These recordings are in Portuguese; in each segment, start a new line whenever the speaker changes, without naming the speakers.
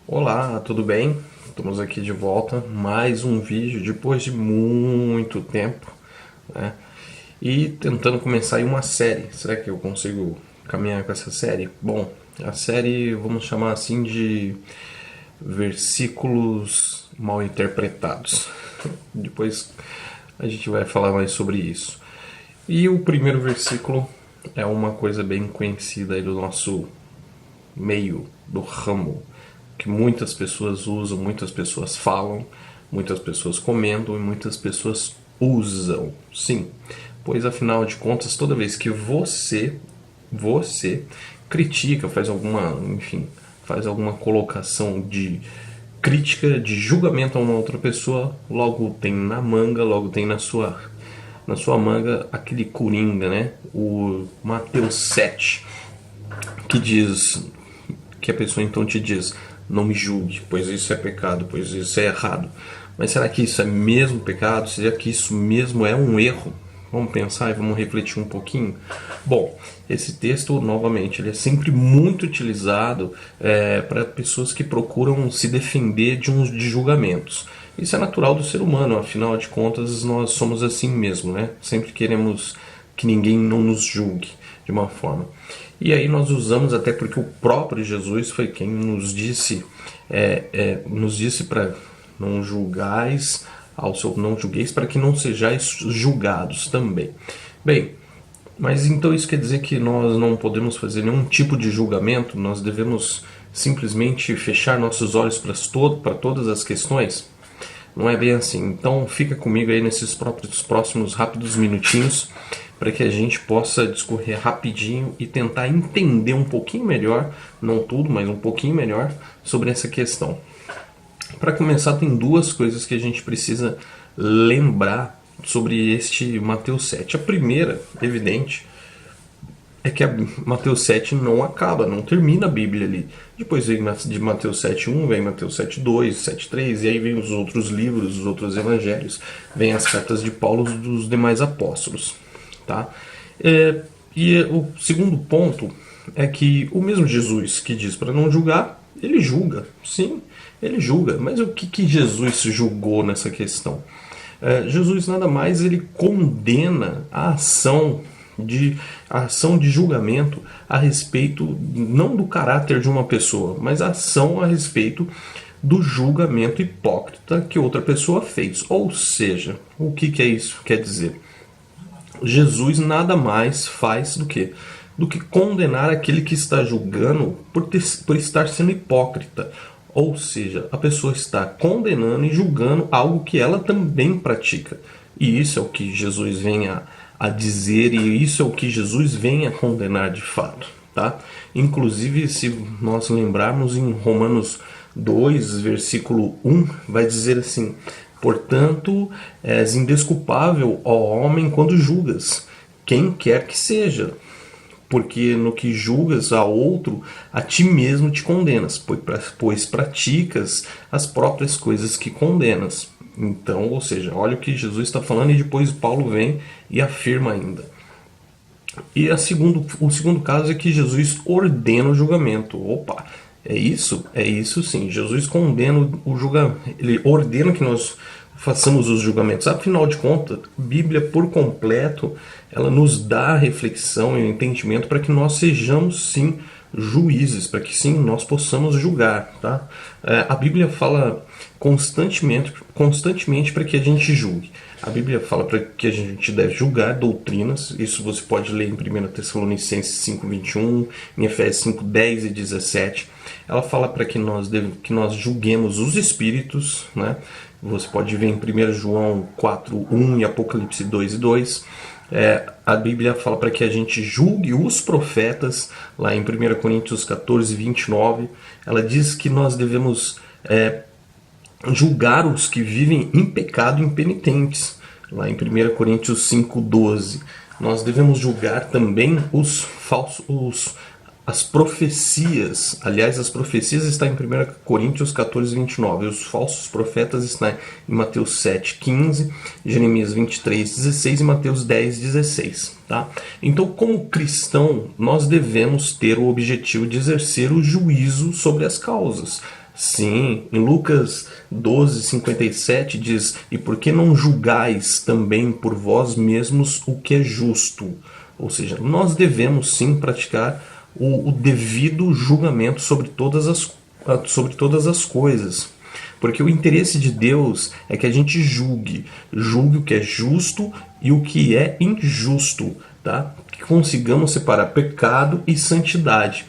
Olá, tudo bem? Estamos aqui de volta, mais um vídeo depois de muito tempo, né? E tentando começar aí uma série. Será que eu consigo caminhar com essa série? Bom, a série vamos chamar assim de versículos mal interpretados. Depois a gente vai falar mais sobre isso. E o primeiro versículo é uma coisa bem conhecida aí do nosso meio, do ramo, que muitas pessoas usam, muitas pessoas falam, muitas pessoas comentam e muitas pessoas usam. Sim, pois afinal de contas, toda vez que você critica, faz alguma, enfim, faz alguma colocação de crítica, de julgamento a uma outra pessoa, logo tem na manga, logo tem na sua manga aquele coringa, né? O Mateus 7, que diz que a pessoa então te diz: não me julgue, pois isso é pecado, pois isso é errado. Mas será que isso é mesmo pecado? Será que isso mesmo é um erro? Vamos pensar e vamos refletir um pouquinho? Bom, esse texto, novamente, ele é sempre muito utilizado para pessoas que procuram se defender de julgamentos. Isso é natural do ser humano, afinal de contas, nós somos assim mesmo, né? Sempre queremos que ninguém não nos julgue de uma forma. E aí nós usamos até porque o próprio Jesus foi quem nos disse para não julgais não julgueis para que não sejais julgados também. Bem, mas então isso quer dizer que nós não podemos fazer nenhum tipo de julgamento, nós devemos simplesmente fechar nossos olhos para todas as questões? Não é bem assim. Então fica comigo aí nesses próximos rápidos minutinhos para que a gente possa discorrer rapidinho e tentar entender um pouquinho melhor, não tudo, mas um pouquinho melhor sobre essa questão. Para começar, tem duas coisas que a gente precisa lembrar sobre este Mateus 7. A primeira, evidente, é que Mateus 7 não acaba, não termina a Bíblia ali. Depois vem de Mateus 7:1, vem Mateus 7:2, 7:3, e aí vem os outros livros, os outros evangelhos, vem as cartas de Paulo dos demais apóstolos. Tá? E o segundo ponto é que o mesmo Jesus que diz para não julgar, ele julga, sim, ele julga. Mas o que Jesus julgou nessa questão? Jesus nada mais ele condena a ação de julgamento a respeito não do caráter de uma pessoa, mas a ação a respeito do julgamento hipócrita que outra pessoa fez. Ou seja, o que é isso quer dizer? Jesus nada mais faz do que condenar aquele que está julgando por estar sendo hipócrita. Ou seja, a pessoa está condenando e julgando algo que ela também pratica. E isso é o que Jesus vem a dizer, e isso é o que Jesus vem a condenar de fato. Tá? Inclusive, se nós lembrarmos em Romanos 2, versículo 1, vai dizer assim: portanto, és indesculpável, ó homem, quando julgas, quem quer que seja. Porque no que julgas a outro, a ti mesmo te condenas, pois praticas as próprias coisas que condenas. Então, ou seja, olha o que Jesus está falando e depois Paulo vem e afirma ainda. E o segundo caso é que Jesus ordena o julgamento. Opa, é isso? É isso sim. Jesus condena o julgamento. Ele ordena que nós façamos os julgamentos. Afinal de contas, a Bíblia por completo, ela nos dá a reflexão e o entendimento para que nós sejamos sim juízes, para que sim nós possamos julgar. Tá? A Bíblia fala constantemente para que a gente julgue. A Bíblia fala para que a gente deve julgar doutrinas. Isso você pode ler em 1 Tessalonicenses 5:21, em Efésios 5:10 e 17. Ela fala para que nós julguemos os espíritos, né? Você pode ver em 1 João 4:1 e Apocalipse 2:2. A Bíblia fala para que a gente julgue os profetas, lá em 1 Coríntios 14:29. Ela diz que nós devemos julgar os que vivem em pecado impenitentes, lá em 1 Coríntios 5:12. Nós devemos julgar também as profecias, aliás, as profecias estão em 1 Coríntios 14, 29, os falsos profetas estão em Mateus 7, 15, Jeremias 23, 16 e Mateus 10, 16. Tá? Então, como cristão, nós devemos ter o objetivo de exercer o juízo sobre as causas. Sim, em Lucas 12, 57 diz: e por que não julgais também por vós mesmos o que é justo? Ou seja, nós devemos sim praticar o devido julgamento sobre todas as coisas. Porque o interesse de Deus é que a gente julgue o que é justo e o que é injusto, tá? Que consigamos separar pecado e santidade,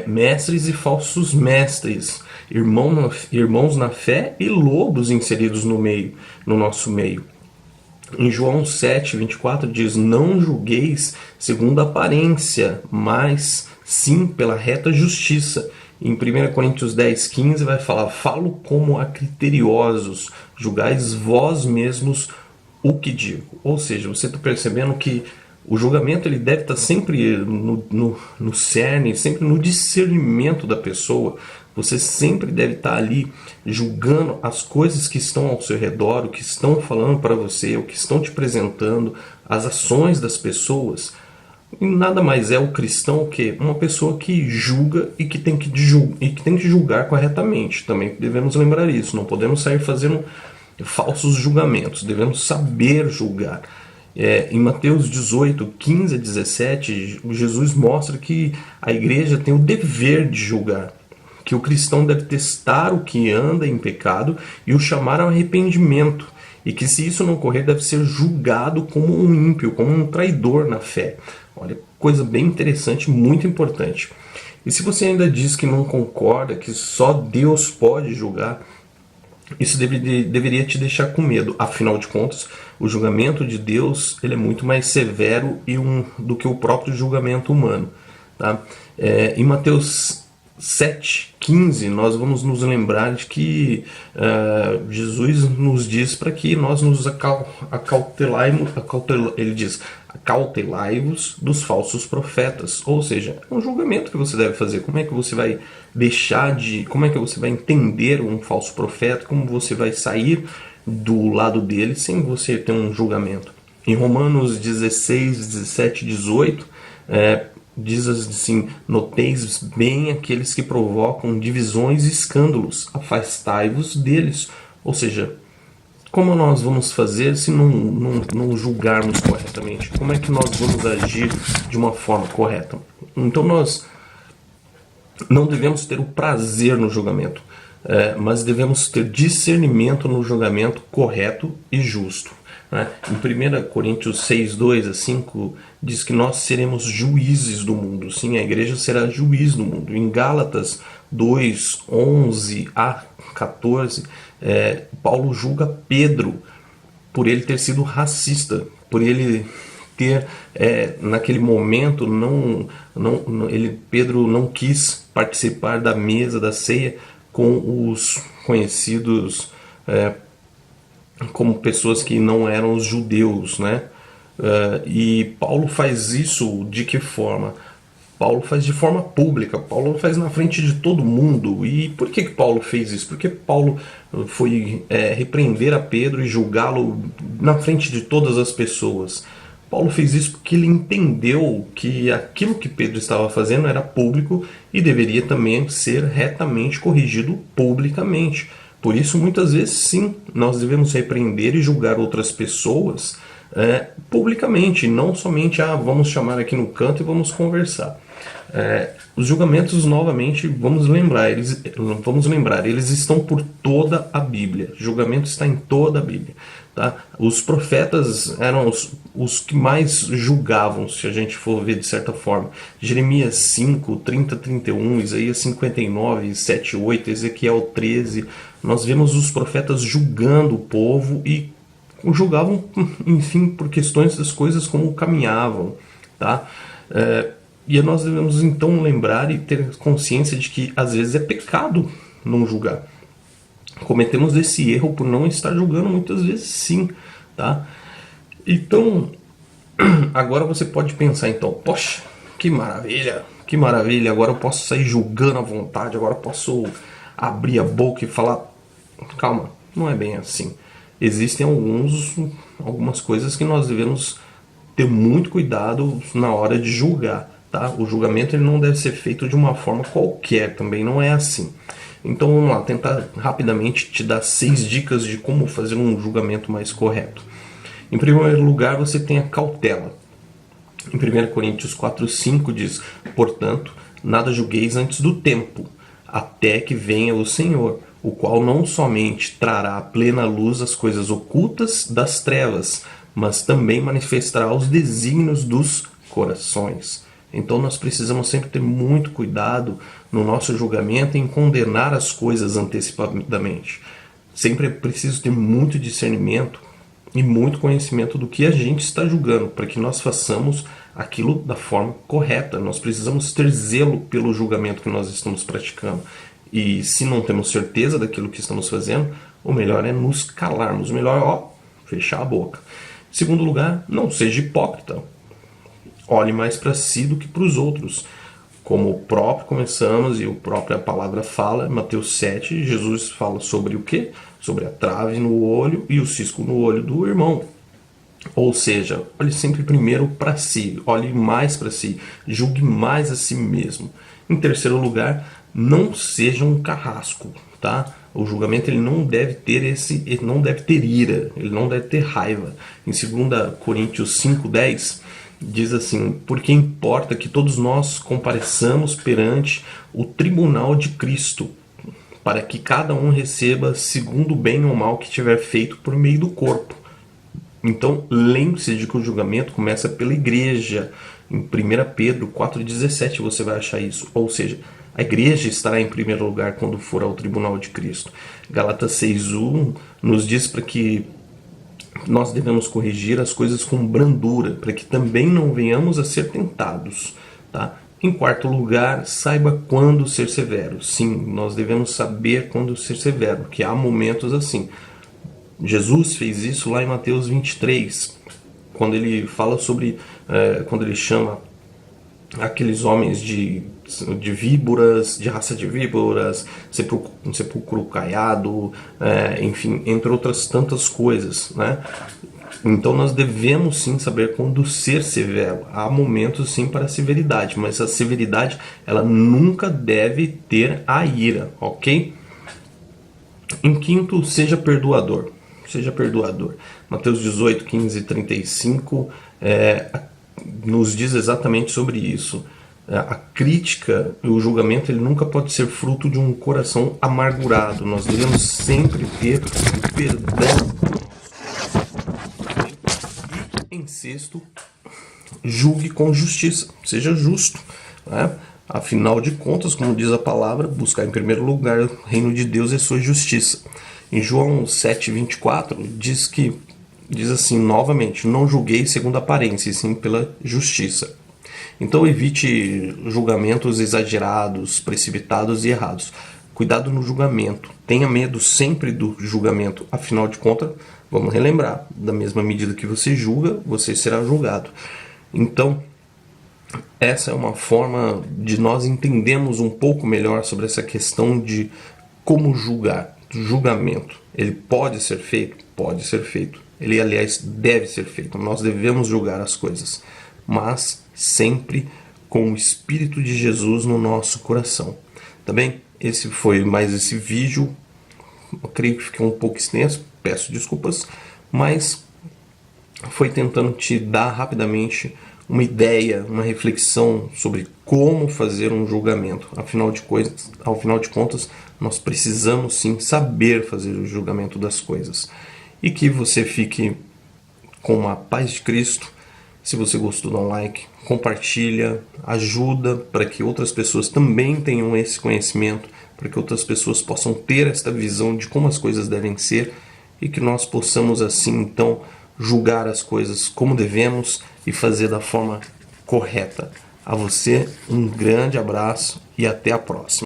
mestres e falsos mestres, irmãos na fé e lobos inseridos no nosso meio. Em João 7, 24 diz: não julgueis segundo a aparência, mas sim pela reta justiça. Em 1 Coríntios 10, 15 vai falar: falo como a criteriosos, julgais vós mesmos o que digo. Ou seja, você está percebendo que o julgamento ele deve estar sempre no cerne, sempre no discernimento da pessoa. Você sempre deve estar ali julgando as coisas que estão ao seu redor, o que estão falando para você, o que estão te apresentando, as ações das pessoas. E nada mais é o cristão que uma pessoa que julga e que tem que julgar corretamente. Também devemos lembrar isso. Não podemos sair fazendo falsos julgamentos. Devemos saber julgar. Em Mateus 18, 15 a 17, Jesus mostra que a igreja tem o dever de julgar, que o cristão deve testar o que anda em pecado e o chamar ao arrependimento, e que se isso não ocorrer deve ser julgado como um ímpio, como um traidor na fé. Olha, coisa bem interessante, muito importante. E se você ainda diz que não concorda, que só Deus pode julgar, isso deveria te deixar com medo. Afinal de contas, o julgamento de Deus ele é muito mais severo do que o próprio julgamento humano. Tá? Em Mateus 7,15, nós vamos nos lembrar de que Jesus nos diz para que nós nos ele diz: acautelai-vos dos falsos profetas. Ou seja, é um julgamento que você deve fazer. Como é que você vai como é que você vai entender um falso profeta? Como você vai sair do lado dele sem você ter um julgamento? Em Romanos 16, 17 e 18, diz assim: noteis bem aqueles que provocam divisões e escândalos, afastai-vos deles. Ou seja, como nós vamos fazer se não julgarmos corretamente? Como é que nós vamos agir de uma forma correta? Então nós não devemos ter o prazer no julgamento, mas devemos ter discernimento no julgamento correto e justo. Em 1 Coríntios 6, 2 a 5, diz que nós seremos juízes do mundo. Sim, a igreja será juiz do mundo. Em Gálatas 2, 11 a 14, Paulo julga Pedro por ele ter sido racista, por ele ter, naquele momento, Pedro não quis participar da mesa, da ceia, com os conhecidos como pessoas que não eram os judeus, né? E Paulo faz isso de que forma? Paulo faz de forma pública, Paulo faz na frente de todo mundo. E por que Paulo fez isso? Porque Paulo foi repreender a Pedro e julgá-lo na frente de todas as pessoas. Paulo fez isso porque ele entendeu que aquilo que Pedro estava fazendo era público e deveria também ser retamente corrigido publicamente. Por isso, muitas vezes, sim, nós devemos repreender e julgar outras pessoas publicamente, não somente vamos chamar aqui no canto e vamos conversar. Os julgamentos, novamente, vamos lembrar, eles estão por toda a Bíblia. O julgamento está em toda a Bíblia. Tá? Os profetas eram os que mais julgavam, se a gente for ver de certa forma. Jeremias 5, 30, 31, Isaías 59, 7, 8, Ezequiel 13. Nós vemos os profetas julgando o povo e julgavam, enfim, por questões das coisas como caminhavam. Tá? E nós devemos então lembrar e ter consciência de que às vezes é pecado não julgar. Cometemos esse erro por não estar julgando muitas vezes, sim, tá? Então, agora você pode pensar então: poxa, que maravilha, que maravilha, agora eu posso sair julgando à vontade, agora eu posso abrir a boca e falar. Calma, não é bem assim. Existem algumas coisas que nós devemos ter muito cuidado na hora de julgar, tá? O julgamento ele não deve ser feito de uma forma qualquer, também não é assim. Então vamos lá, tentar rapidamente te dar 6 dicas de como fazer um julgamento mais correto. Em primeiro lugar, você tem a cautela. Em 1 Coríntios 4,5 diz: portanto, nada julgueis antes do tempo, até que venha o Senhor, o qual não somente trará à plena luz as coisas ocultas das trevas, mas também manifestará os desígnios dos corações. Então nós precisamos sempre ter muito cuidado no nosso julgamento em condenar as coisas antecipadamente. Sempre é preciso ter muito discernimento e muito conhecimento do que a gente está julgando, para que nós façamos aquilo da forma correta. Nós precisamos ter zelo pelo julgamento que nós estamos praticando. E se não temos certeza daquilo que estamos fazendo, o melhor é nos calarmos. O melhor é fechar a boca. Em segundo lugar, não seja hipócrita. Olhe mais para si do que para os outros. Como o próprio começamos e a própria palavra fala, Mateus 7, Jesus fala sobre o quê? Sobre a trave no olho e o cisco no olho do irmão. Ou seja, olhe sempre primeiro para si, olhe mais para si, julgue mais a si mesmo. Em terceiro lugar, não seja um carrasco, tá? O julgamento ele não deve ter ele não deve ter ira, ele não deve ter raiva. Em 2 Coríntios 5:10 diz assim: porque importa que todos nós compareçamos perante o tribunal de Cristo, para que cada um receba segundo o bem ou mal que tiver feito por meio do corpo. Então, lembre-se de que o julgamento começa pela igreja. Em 1 Pedro 4,17 você vai achar isso. Ou seja, a igreja estará em primeiro lugar quando for ao tribunal de Cristo. Gálatas 6,1 nos diz para que nós devemos corrigir as coisas com brandura, para que também não venhamos a ser tentados. Tá? Em quarto lugar, saiba quando ser severo. Sim, nós devemos saber quando ser severo, que há momentos assim. Jesus fez isso lá em Mateus 23, quando ele fala sobre, quando ele chama aqueles homens de víboras, de raça de víboras, sepulcro caiado, enfim, entre outras tantas coisas, né? Então nós devemos sim saber quando ser severo. Há momentos sim para a severidade, mas a severidade ela nunca deve ter a ira, ok? Em quinto, seja perdoador. Seja perdoador. Mateus 18, 15 e 35 nos diz exatamente sobre isso. A crítica e o julgamento ele nunca pode ser fruto de um coração amargurado. Nós devemos sempre ter o perdão. E, em sexto, julgue com justiça. Seja justo, né? Afinal de contas, como diz a palavra, buscar em primeiro lugar o reino de Deus e a sua justiça. Em João 7,24 diz assim novamente: não julguei segundo a aparência, e sim pela justiça. Então evite julgamentos exagerados, precipitados e errados. Cuidado no julgamento. Tenha medo sempre do julgamento. Afinal de contas, vamos relembrar, da mesma medida que você julga, você será julgado. Então, essa é uma forma de nós entendermos um pouco melhor sobre essa questão de como julgar. Julgamento, ele pode ser feito? Pode ser feito. Ele, aliás, deve ser feito. Nós devemos julgar as coisas, mas sempre com o Espírito de Jesus no nosso coração. Tá bem? Esse foi mais esse vídeo. Eu creio que ficou um pouco extenso, peço desculpas, mas foi tentando te dar rapidamente uma ideia, uma reflexão sobre como fazer um julgamento. Afinal de contas, nós precisamos sim saber fazer o julgamento das coisas. E que você fique com a paz de Cristo. Se você gostou, dá um like, compartilha, ajuda para que outras pessoas também tenham esse conhecimento, para que outras pessoas possam ter esta visão de como as coisas devem ser e que nós possamos assim então julgar as coisas como devemos e fazer da forma correta. A você um grande abraço e até a próxima.